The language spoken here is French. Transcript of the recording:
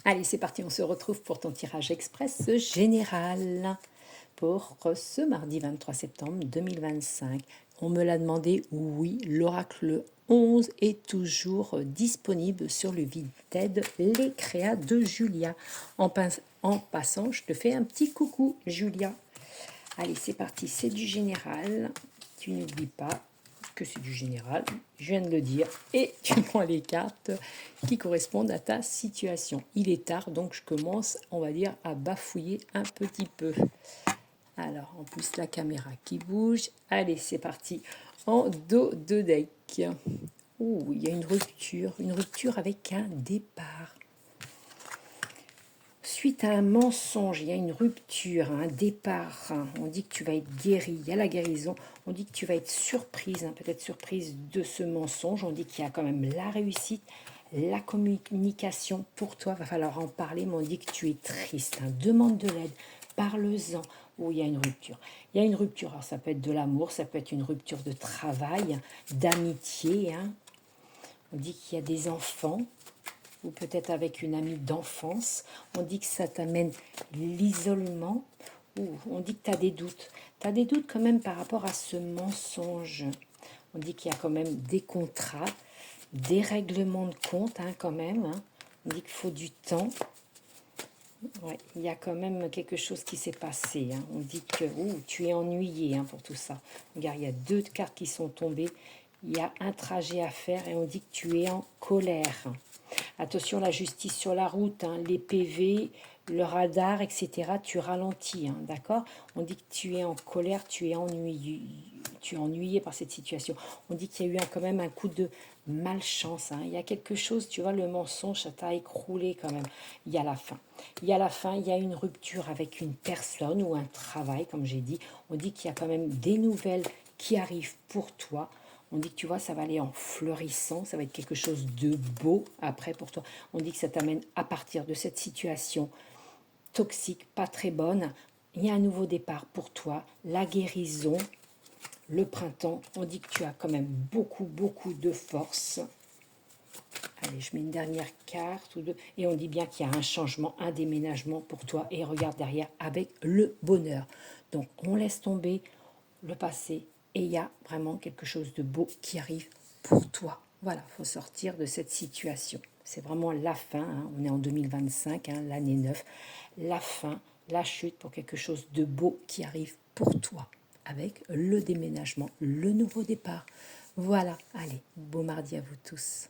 Allez, c'est parti, on se retrouve pour ton tirage express général pour ce mardi 23 septembre 2025. On me l'a demandé, oui, l'oracle 11 est toujours disponible sur le Vinted Les Créas de Julia. En passant, je te fais un petit coucou, Julia. Allez, c'est parti, c'est du général. Tu n'oublies pas que c'est du général, je viens de le dire, et tu prends les cartes qui correspondent à ta situation. Il est tard, donc je commence, on va dire, à bafouiller un petit peu. Alors, en plus, la caméra qui bouge. Allez, c'est parti. En dos de deck. Oh, il y a une rupture avec un départ. Suite à un mensonge, il y a une rupture, un départ. On dit que tu vas être guéri, il y a la guérison. On dit que tu vas être surprise, peut-être surprise de ce mensonge. On dit qu'il y a quand même la réussite, la communication pour toi. Il va falloir en parler, mais on dit que tu es triste. Demande de l'aide, parle-en. Oh, il y a une rupture. Il y a une rupture. Alors, ça peut être de l'amour, ça peut être une rupture de travail, d'amitié. On dit qu'il y a des enfants, ou peut-être avec une amie d'enfance. On dit que ça t'amène l'isolement, ou on dit que tu as des doutes. Tu as des doutes quand même par rapport à ce mensonge. On dit qu'il y a quand même des contrats, des règlements de compte quand même. On dit qu'il faut du temps. Ouais, il y a quand même quelque chose qui s'est passé. On dit que tu es ennuyé pour tout ça. Regarde, il y a 2 cartes qui sont tombées. Il y a un trajet à faire et on dit que tu es en colère. Attention, la justice sur la route, les PV, le radar, etc. Tu ralentis, d'accord? On dit que tu es en colère, tu es ennuyé par cette situation. On dit qu'il y a eu quand même un coup de malchance. Il y a quelque chose, tu vois, le mensonge, ça t'a écroulé quand même. Il y a la fin. Il y a la fin, il y a une rupture avec une personne ou un travail, comme j'ai dit. On dit qu'il y a quand même des nouvelles qui arrivent pour toi. On dit que tu vois, ça va aller en fleurissant, ça va être quelque chose de beau après pour toi. On dit que ça t'amène à partir de cette situation toxique, pas très bonne. Il y a un nouveau départ pour toi, la guérison, le printemps. On dit que tu as quand même beaucoup, beaucoup de force. Allez, je mets une dernière carte ou deux. Et on dit bien qu'il y a un changement, un déménagement pour toi. Et regarde derrière avec le bonheur. Donc, on laisse tomber le passé. Et il y a vraiment quelque chose de beau qui arrive pour toi. Voilà, il faut sortir de cette situation. C'est vraiment la fin. On est en 2025, l'année 9. La fin, la chute pour quelque chose de beau qui arrive pour toi. Avec le déménagement, le nouveau départ. Voilà, allez, beau mardi à vous tous.